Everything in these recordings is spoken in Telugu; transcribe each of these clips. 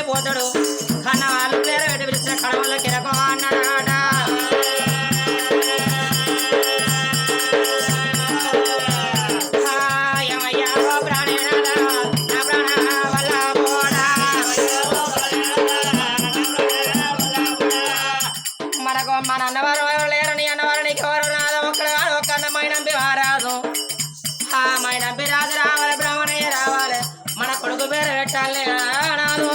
పోతాడు కన్న వాళ్ళు పేరు పెట్టి పిలిచిన కడవల కిరకం అన్నాడ మనకు మన అన్నవారు ఎవరు లేరని అన్నవారికి ఎవరు నాదో ఒక్కడ ఒక్క అన్నమై నంబి రాదు ఆ మై నంబి రాజు రావాలి బ్రాహ్మణయ్య రావాలి మన కొడుకు పేరు పెట్టాలి నాదు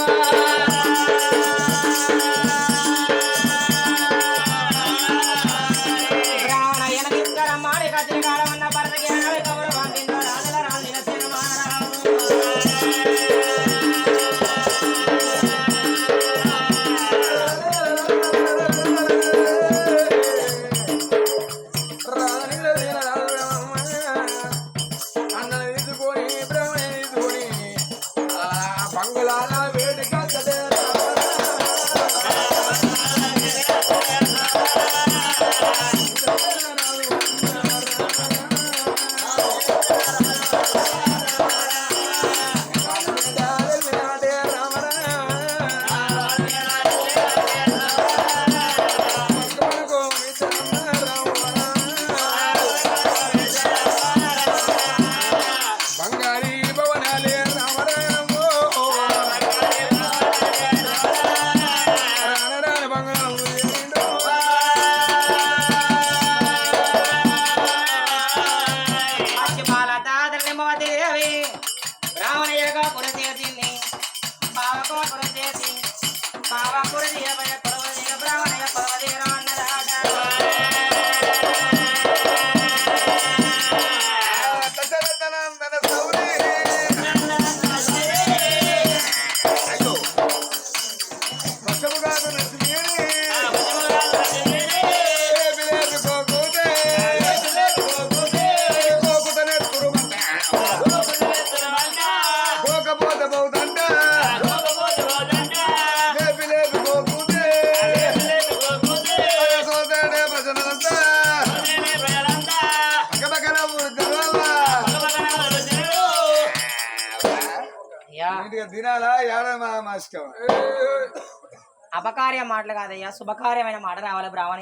అపకార్య మాటలు కాదయ్యా శుభకార్యమైన మాట రావాలి బ్రాహ్మణ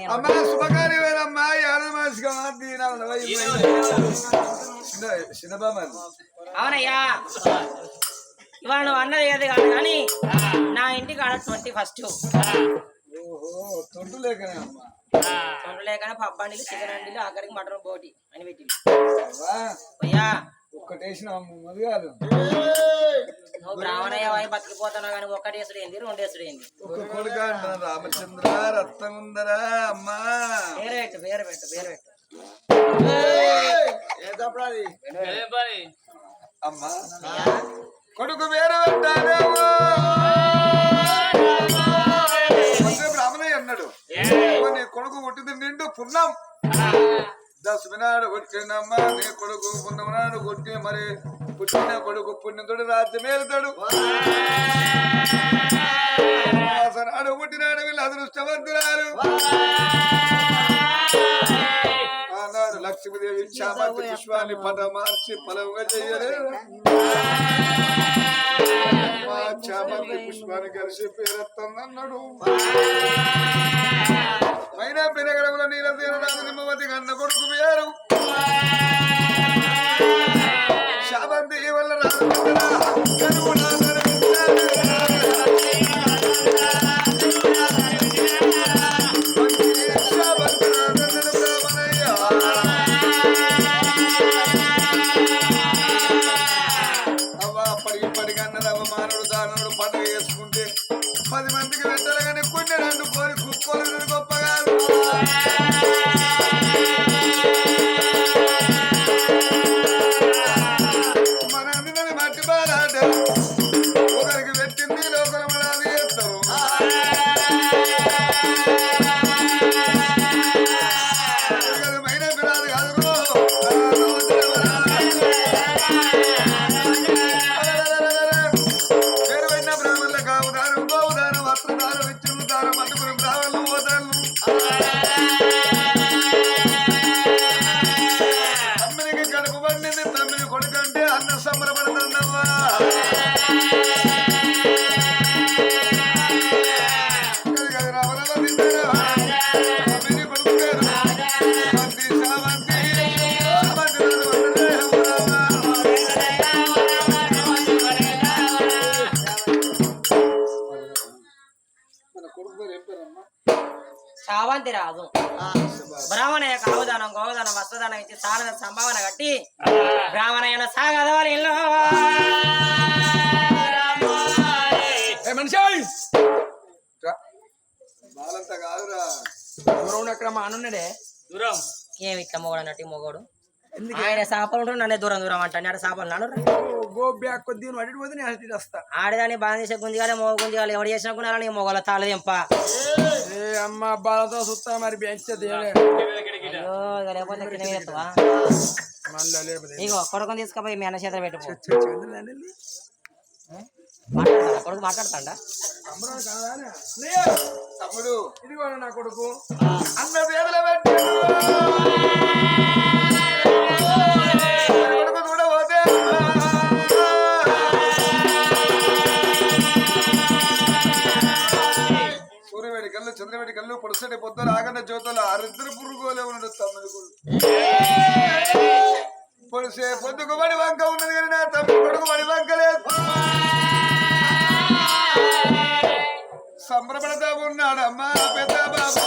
అవునయ్యా ఇవాళ నువ్వు అన్నది ఏది కాదు కానీ నా ఇంటికి ఆడ 21 తొండు లేకనే పప్పు అండిలు చికెన్ అండిలు ఆఖరికి మటన్ బోటి అని పెట్టి అయ్యా ఒక్కటేసిన కాదు నువ్వు బ్రాహ్మణయ్య వాయి బతికిపోతున్నావు కానీ ఒక్కటేసుడు ఏంది రెండేసుడు ఏంది రామచంద్ర రత్నముందరా అమ్మా పేరు పెట్టు అమ్మా కొడుకు వేరే పెట్టారేమో బ్రాహ్మణయ్య అన్నాడు నీ కొడుకు కొట్టింది నిండు పుణ్యం దశమినాడు కొట్టినమ్మా నీ కొడుకు పుణ్యమనాడు కొట్టి మరి పుట్టిన కొడుకు పుణ్యంతోడు రాజ్యం మేలుతాడు నాడు పుట్టినాడు వీళ్ళు అదృష్టవంతురాలు ఆనాడు లక్ష్మీదేవి చామంతి పుష్పాన్ని పద మార్చి ఫలంగా చెయ్యలేదు చామంతి పుష్పాన్ని కలిసి పేరెత్తందన్నాడు అయినా పెనగడముల నీళ్ళ తీరరాజు నిమ్మవతి కన్న కొడుకు పేరు చామంతి వల్ల రాజు మానవుడు దానవుడు పండుగ చేసుకుంటే 10 మందికి పెట్టాలి కానీ కొన్ని 2 కోరి కుక్కోలు గొప్పగా మన అందరిని మట్టి బాలాట ఒకరికి పెట్టింది లోకల అది చేస్తారు మైన పిల్లలు కాదు చావంతి రాదు బ్రాహ్మణ యొక్క అవదానం గోదానం వస్త్రదానం ఇచ్చి సారద సంభావన కట్టి బ్రాహ్మణ సాగదవాలి ఇల్లు మనిషి బాలంతా కాదురా దూరం ఎక్కడ మా అన్నున్నాడే దూరం ఏమి ఇట్లా మొగడు అన్నట్టు మొగడు ఆయన చేపలు ఉంటాడు నన్నే దూరం దూరం అంటాను ఆడ చేపలు నాడు గో బ్యాక్ కొద్ది అడిగి పోతే నేను అటు వస్తా ఆడదాన్ని బాగా చేసే గుంజిగాలి మొగ గుంజిగాలి ఎవరు చేసినా కూడా నీ మొగల తాళదింప ఏ అమ్మ బాలతో సుత్తా మరి పెంచదే లేకపోతే మళ్ళా లేకపోతే ఇగో కొడుకుని తీసుకుపోయి మీ అన్న చేత పెట్టు మాట్లాడతా కొడుకు మాట్లాడతాడా తమ్ముడు ఇదిగో నా కొడుకు అన్న వేదల పెట్టి కొడుకు చూడబోతే సూర్యవేడి కళ్ళు చంద్రవేడి కళ్ళు పొడుసటి పొద్దులు ఆగన్న జ్యోతులు అరిద్దరు పురుగులే ఉన్నాడు తమ్ముడు పొడిసే పొద్దుకు బడి వంక ఉన్నది కానీ నా తమ్ముడు కొడుకు బడి వంక లేదు సంబరపడతా ఉన్నాడమ్మా పెద్ద బాబు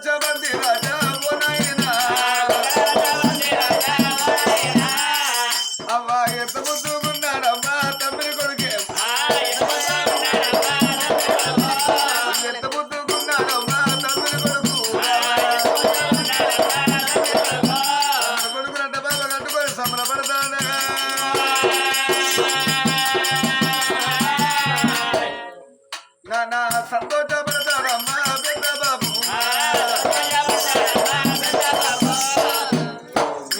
చామంతి రాజా ఓ నాయనా అవ్వా ఎంత ముద్దుకున్నాడమ్మా తమ్మిడి కొడుకే ఎంత ముద్దుకున్నాడమ్మా తమ్మిడి కొడుకు కొడుకు రెడ్డ బాబా కట్టుకొని సంబరపడతానే నా సంతోషపడతాడమ్మా పెద్ద బాబు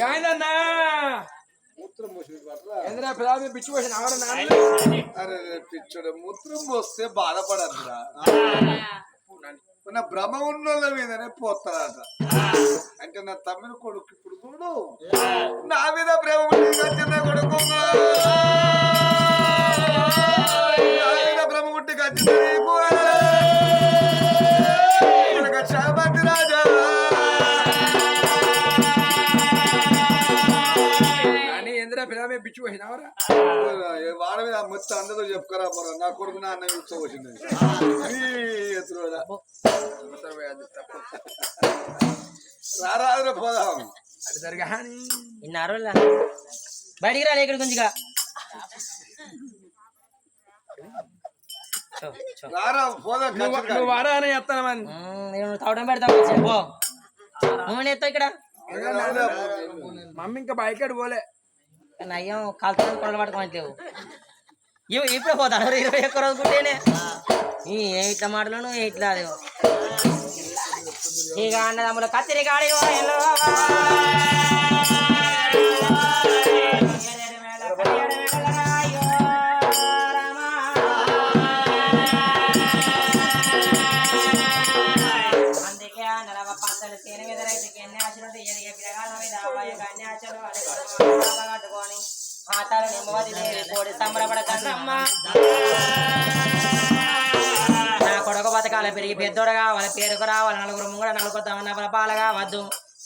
ఏందన్నా మూత్రం పోసి ఏంద్రా పిల్లలు పిచ్చి పోసిన అరే పిచ్చుడు మూత్రం పోస్తే బాధపడద్దురా నా భ్రమ ఉన్నోళ్ళ మీదనే పోతారట అంటే నా తమ్మిన కొడుకు ఇప్పుడు చూడు నా మీద ప్రేమ చిన్న కొడుకు నా మీద భ్రమ ఉంటే చామంతి రాజా అని ఏంద్రా పిల్లలు పిచ్చి పోసినవరా వాడ మీద మొత్తం అందరూ చెప్పుకరా పోరా నా కొడుకు నా అన్న వచ్చింది రారాదురా పోదాం అది సరిగా ఇన్నారు బయటికి రాలే ఇక్కడ గుంజిగా రారా పోదాం నువ్వు వారా అని చెప్తాను నేను తవడం పెడతావు పో నువ్వు ఎత్తావు ఇక్కడ మమ్మీ ఇంకా బైక్ పోలే నయ్యం కాలుతో కొడలు పట్టుకోవట్లేవు ఇప్పుడే పోతాను 21 రోజు గుంటేనే ఇట్లా మాటలను ఇట్లా ఇక అన్నదమ్ముల కత్తిరి కాడి అందుకే నలభ పంటలు తేనె మీద రైతుకి ఎన్ని ఆశలు పిల్లగాల మీద కన్యాచలు కట్టుకొని ఓడి సంబరపడకండమ్మా నా కొడుకు బతకాల పెరిగి పెద్దోడు కావాలి పేరుకు రావాలి నలుగురు ముంగడ నలుగురు తమ పాల కావద్దు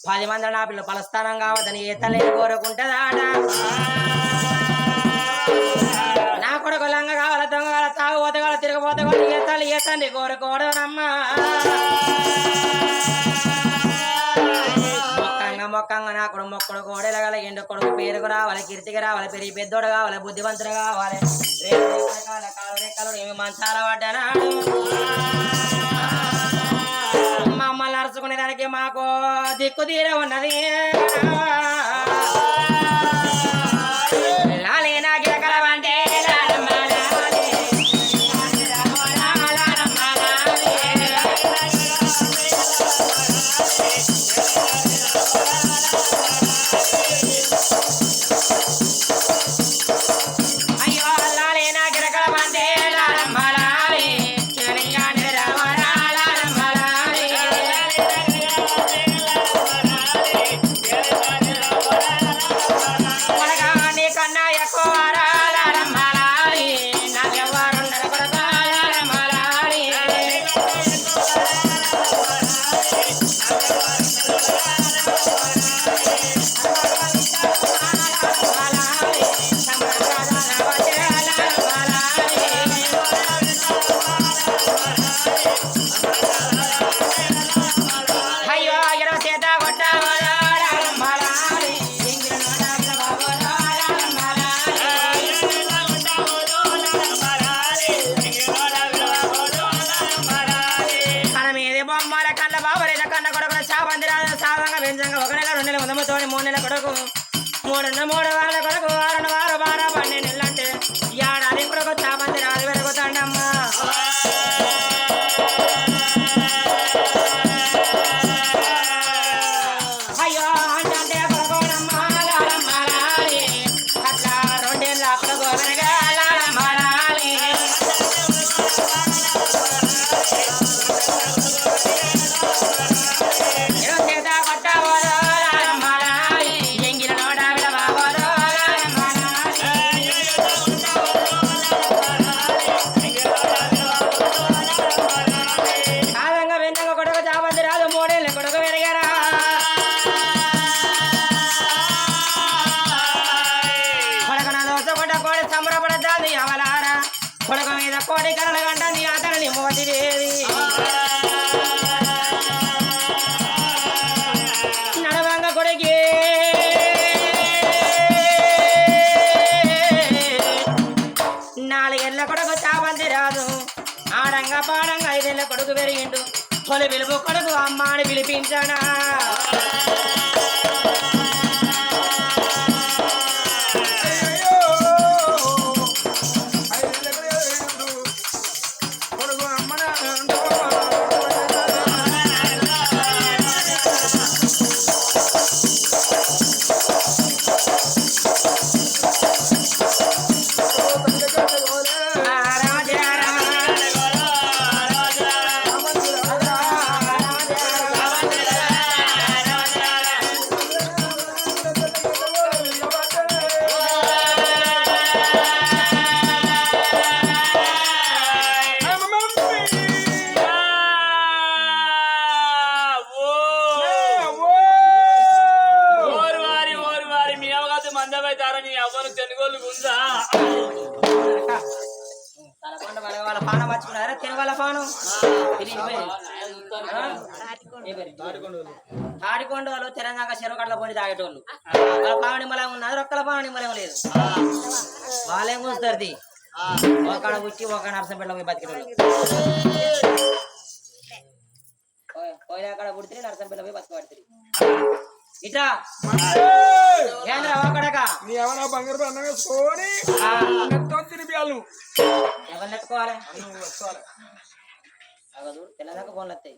10 మంది నా పిల్లలు పలస్థానం కావద్దని ఏ తల్లి కోరుకుంటుందాట నా కొడుకు లంగ కావాలి దొంగ కావాలి తాగుపోతే కావాలి తిరగపోతే కావాలి ఏ తల్లి ఏ తండ్రి కోరుకోవడనమ్మా మొక్కంగా నా కొడుకు మొక్కడు కోడెల గల ఎండు కొడుకు పేరుకు రావాలి కీర్తికి రావాలి పెరిగి పెద్దోడు కావాలి బుద్ధివంతుడు కావాలి కాలు రెక్కలు ఏమి మంచాల పడ్డానాడు మమ్మల్ని అరుచుకునే దానికి మాకు దిక్కు తీర ఉన్నది లాలే నా గిరకలవంటే అయ్యో లాలే నా గిరకలవంటే ఒక నెల 2 నెలల ముందమతో 3 నెలల కొడుకు 3 వారాల కొడుకు 6 వారు 12 నెలలు అంటే ఏడాది కొడుకు చాపంది రాదు పెరుగుతాడమ్మా అయ్యో అంటే కొడుకోనమ్మా అట్లా 2 ఏళ్ళ కొడుకు కొడుకు మీద కోడి కలల గంట నీ అతని మోటిదేవి నడవంగ కొడుకి 4 ఏళ్ళ కొడుకు చాపంది రాదు ఆడంగా పాడంగా 5 ఏళ్ళ కొడుకు పెరిగిండు తొలి పిలుపు కొడుకు అమ్మాని పిలిపించాడా వాళ్ళ పానం మర్చుకున్నారా తిన వాళ్ళ పానం తాడికొండ వాళ్ళు తెలంగాణ చెరువు కట్ల పోయి తాగేటోళ్ళు వాళ్ళ పానం నిమ్మలం ఉన్నారు ఒక్కల పానం నిమ్మలం లేదు వాళ్ళేం కూస్తుంది ఒక ఉచ్చి ఒక నరసంపేటలో పోయి బతికేటోళ్ళు పోయిన అక్కడ పుడితే నరసంపేటలో పోయి బతికబడుతుంది ఇట్లా నీ ఎవరో బంగారు అన్నం వేసుకొని తినిపియాలి ఎవరిని ఎత్తుకోవాలి తెల్లదాకా ఫోన్లు వస్తాయి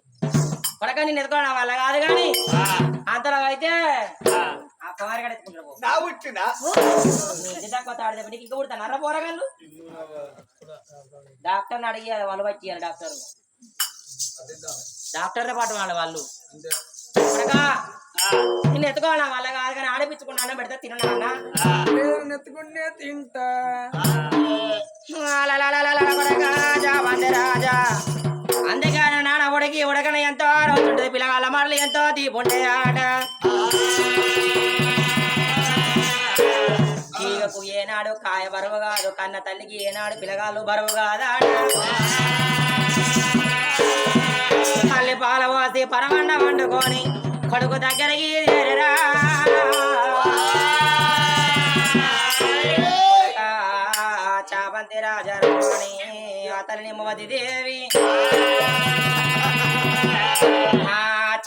కొడక నేను ఎత్తుకోవడం వాళ్ళ కాదు కానీ అంతలో అయితే ఆ కుమారి గడ ఎత్తుకుంటారు ఇంకా పుడతానరా పోరగాళ్ళు డాక్టర్ని అడిగి వాళ్ళు వచ్చి డాక్టర్ డాక్టర్నే పాటు వాళ్ళు నిన్ను ఎత్తుకోవాలా వాళ్ళ కాదు కానీ ఆడిపించుకున్నాను పెడితే తిన్నా నెత్తుకుంటే తింటా రాజా అందుకని నాన్న ఉడకి ఉడకన ఎంతో రోజుంటుంది పిల్లగాళ్ళ మాటలు ఎంతో తీపుంటే ఆట తీగకు ఏనాడు కాయ బరువు కాదు కన్న తల్లికి ఏనాడు పిల్లగాళ్ళు బరువు కాదాట తల్లి పాల పోసి పరమన్న వండుకొని కొడుకు దగ్గరికి చేరరా చాపంతి రాజారాణి అతని మోది దేవి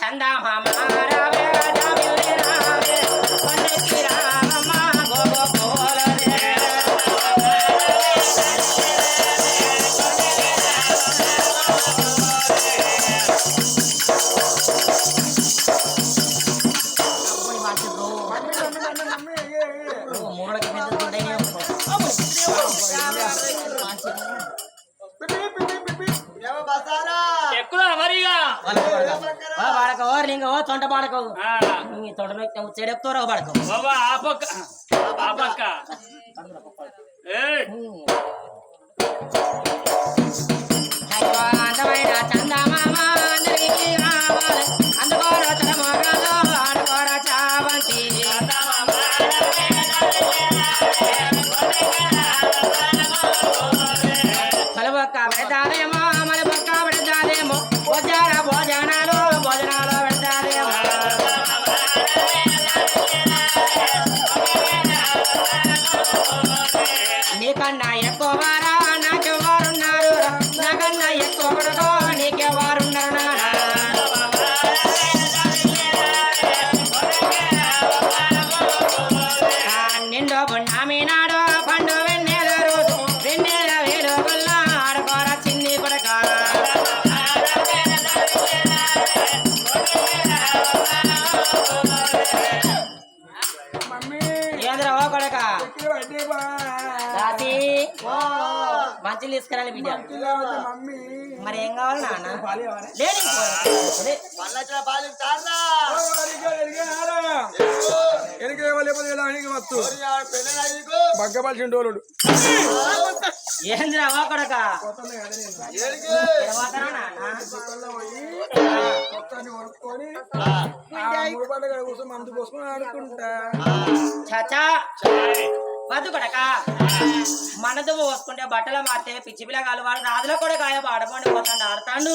చందమామ రావే రావే రావే కొండకి రామమ్మ గోగో పోలరే తొంట పాడకవు తొండలో చెడెప్తారో పడకవు అందమైన చందమామ అందరికీ రావాలి అందుకోరా తరమోగాలో ఆడుకోరా చావంతి కలవక్క పెడతాదేమో మన పక్క పెడతాదేమో భోజనాలు పెడతాదేమో నీకన్నా ఎక్కువ వారా నాకెవరున్నారు నాకన్నా ఎక్కువ కొడుకో నీకెవరున్నారు నానా నిండు బున్నామినాడు పండు వెన్నెల రోజు వెన్నెల వేలు వల్ల ఆడుకోరా చిన్ని కొడక ఏంద్రా ఓ కొడక దాసి మంచిలు తీసుకురాలి బిడ్డ మరి ఏం కావాలి నాన్న లేదు బగ్గపలిసిన డోలుడు ఏంద్రా ఓ కొడక కోసం మందు పోసుకొని ఆడుకుంటా చాచా వద్దు కొడక మనదు పోసుకుంటే బట్టలు మారితే పిచ్చి పిల్లగాలు వాడు రాజులో కూడా కాయ ఆడపండి పోతాడు ఆడతాడు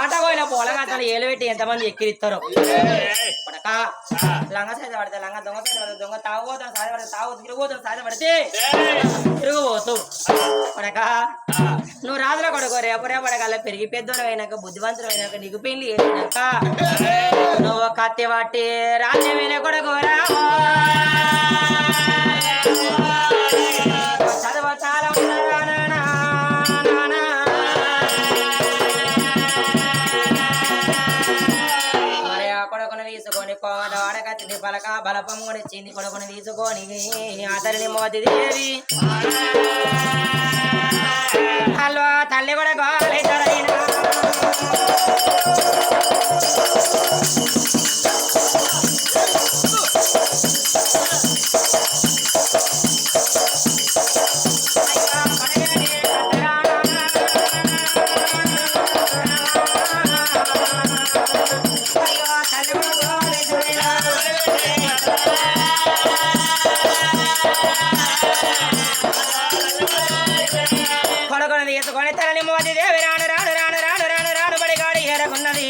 ఆట కోయిన పొలగంటాడు ఏలు పెట్టి ఎంతమంది ఎక్కిరిస్తారు కొడక లంగ సైజు పడితే లంగ దొంగ సైజు పడితే దొంగ తాగుపోతాను సాధ పడితే తాగు తిరిగిపోతాను సాధ పడితే తిరుగుపోతూ కొడక నువ్వు రాజులో కొడుకో రేపరే పడగల పెరిగి పెద్దోడు అయినాక బుద్ధివంతుడు అయినాక నీకు పెళ్లి చేసినాక నువ్వు కత్తి పట్టి రాజ్యమైన కొడుకోరా చదువు చాలా మరి ఆ కొడుకును తీసుకొని కోడకత్తి పలక బలపం కూడా ఇచ్చింది కొడుకును తీసుకొని అతని మోతి దేవి హలో తల్లి కూడా గోలైనా కొడుకుని తీసుకొని తల్లి మోది దేవి రాను రాను రాను రాను రాను రాను బడి గాడి ఏరకున్నది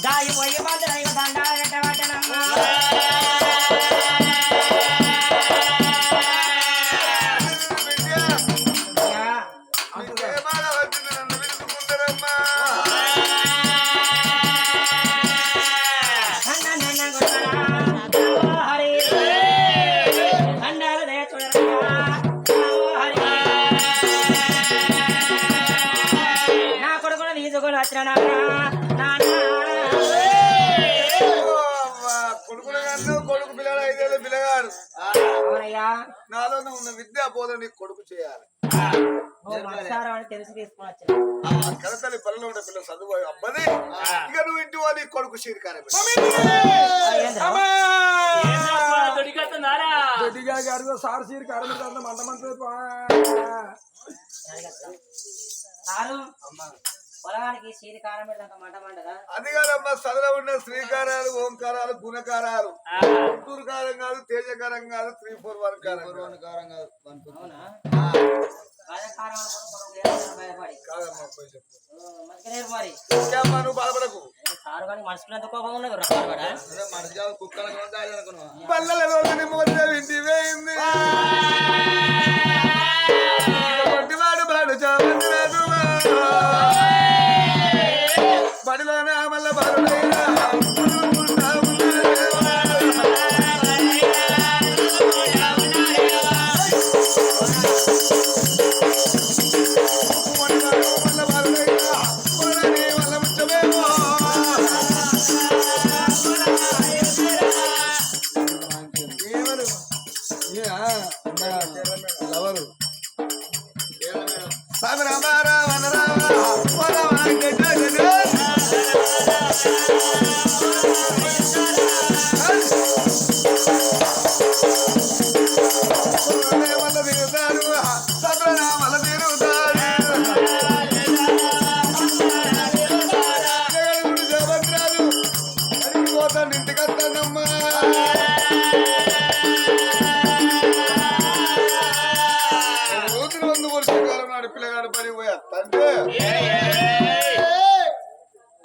దాగిపోయి పంతులు దండాలు పెట్టవచ్చనమ్మా కొడుకు పిల్లలు 5 ఏళ్ళ పిల్లగాడు అవునయ్యా నాలోనే ఉన్న విద్యా బోధన నీకు కొడుకు చేయాలి మత్సారం అని తెలిసి తీసుకుని వచ్చాను. కడతల్లి పల్లెలో ఉండే పిల్ల చదువు అబ్బది ఇక నువ్వు ఇంటి వాడి కొడుకు శీరికారం దొడ్డిగా గారితో సార్ సీరు కారం మంట మంట సారు పొలానికి చీరి కారం పెడతాక మంట మంటదా? అది కాదమ్మా చదువులో ఉన్న శ్రీకారాలు ఓంకారాలు గుణకారాలు గుంటూరు కారం కాదు తేజకారం కాదు 3-4 కారం కాదు. అవునా? భయపడి కాదమ్మా పోయి చెప్పు మంచిగా మరి ఇంకేమ్మా నువ్వు బాధపడకు సారు కానీ మనసుకుని ఎంత కోపం ఉన్నది రకాలు పల్లెలలో ఇంటి వేయింది వాడు బాడు చామంది రాదు బడిలోనే మళ్ళా బారుడైనా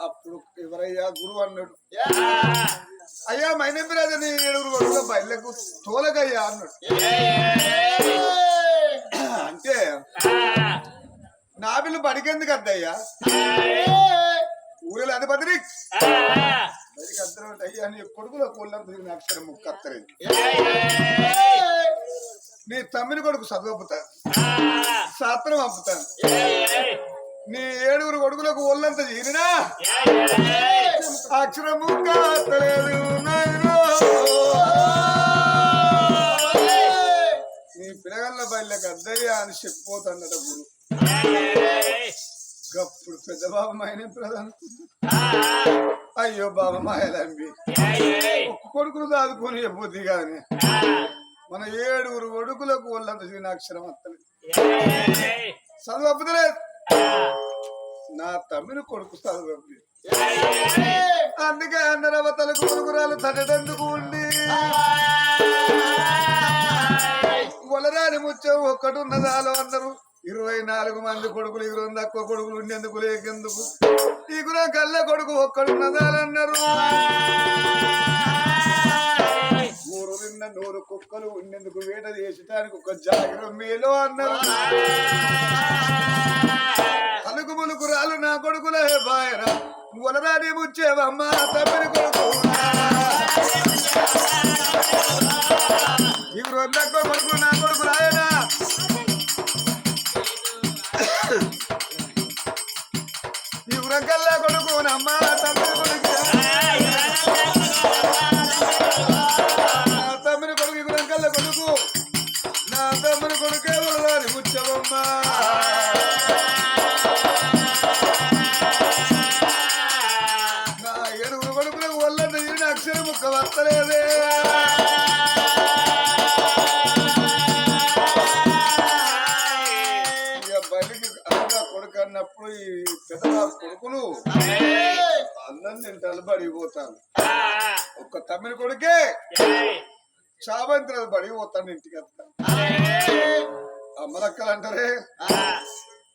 అప్పుడు ఎవరయ్యా గురువు అన్నాడు అయ్యా మైనంబిరాజని 7 కొడుకుల బయళ్ళకు తోలగయ్యా అన్నాడు. అంటే నా బిల్లు బడికెందుకు అద్దయ్యా ఊరిలో అది బదిరి బడికి అద్దరం అయ్యా నీ కొడుకుల కోళ్ళం తిరిగిన అక్షరం ముక్కత్తలేదు నీ తమ్మిని కొడుకు చదువుతాను శాస్త్రం అప్పుతాను నీ 7 కొడుకులకు ఒళ్ళంత తీరినా అక్షరము కాస్తలేదు నీ పిల్లగల్ల బయళ్ళకి అద్దయ్యా అని చెప్పిపోతాడట గురు. గప్పుడు పెద్ద బాబు మాయనే ప్రధాన అయ్యో బాబా మాయలంబి ఒక్క కొడుకును దాదుకొని చెప్పొద్ది కానీ మన 7 కొడుకులకు ఒళ్ళంత తీరిన అక్షరం అత్తలేదు చదువు అప్పుతలేదు నా తమ్మిని కొడుకు చదువు అందుకే అన్నరవతలకు కొడుకురాలు తటెందుకు ఉండి వలరాని ముచ్చం ఒక్కటున్నదాలో అన్నారు 24 మంది కొడుకులు 20 తక్కువ కొడుకులు ఉండేందుకు లేకెందుకు ఈ గుర కళ్ళ కొడుకు ఒక్కడున్నదాలన్నారు 100 కుక్కలు ఉండేందుకు వేట చేసడానికి ఒక జాగ్రత్త మేలో అన్నారు అలుగు ములుగు రాలు నా కొడుకులే బాయరా వలరాని ముచ్చేవమ్మ తమ్మిని కొడుకు ఇప్పుడు 100 కొడుకు నా కొడుకు రాయనా ఈ ఉరకల్లా కొడుకు నమ్మ తమ్మిని కొడుకు నా తమ్మిని కొడుకు ఈ ఉరకల్ల కొడుకు నా తమ్మిని కొడుకే వలరాని ముచ్చవమ్మ అక్షరం ముక్క వస్తలేదే బయటికి అన్నగా కొడుకు అన్నప్పుడు ఈ పెద్దబాబు కొడుకులు అన్నం నేను తలబడిపోతాను ఒక్క తమ్మిని కొడుకే చాబంతి బడిపోతాను ఇంటికి వస్తాను అమ్మలక్కలు అంటారే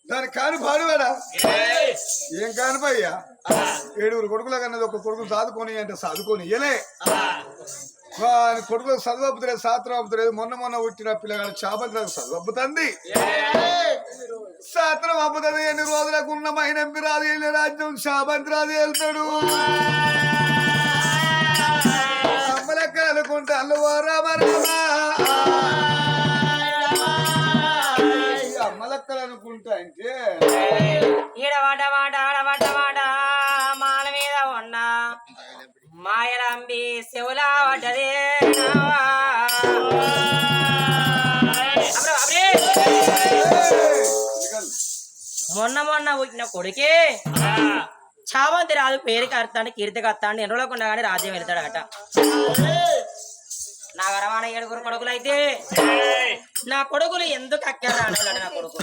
దాని కాని పాడువాడా ఏం కానిపోయ్యా 7 కొడుకుల కన్నది ఒక కొడుకు సాదుకొని అంటే సాదుకొని ఇయలే కొడుకులకు చదువు అప్పుతలేదు శాస్త్రం అప్పుతలేదు మొన్న పుట్టిన పిల్లగాడు చాపలకు చదువు అప్పుతుంది శాస్త్రం అప్పుతుంది ఎన్ని రోజులకు ఉన్న మైనంపి రాదు వెళ్ళే రాజ్యం శాపంతి రాదు వెళ్తాడు అమ్మలెక్క అనుకుంటా అల్లు రామరామా అమ్మలెక్కలు అనుకుంటా అంటే ఈడవాడ మాల మీద ఉన్న మాయలంబి శివులా పడ్డదే మొన్న పుట్టిన కొడుకే చావంతి రాదు పేరుకి అర్థాన్ని కీర్తికి అర్థాన్ని ఎన్ని రోజులకు ఉన్నా కానీ రాజ్యం వెళ్తాడట. నా వరవాణ 7 కొడుకులు అయితే నా కొడుకులు ఎందుకు అక్కారు అన్నాడు నా కొడుకు.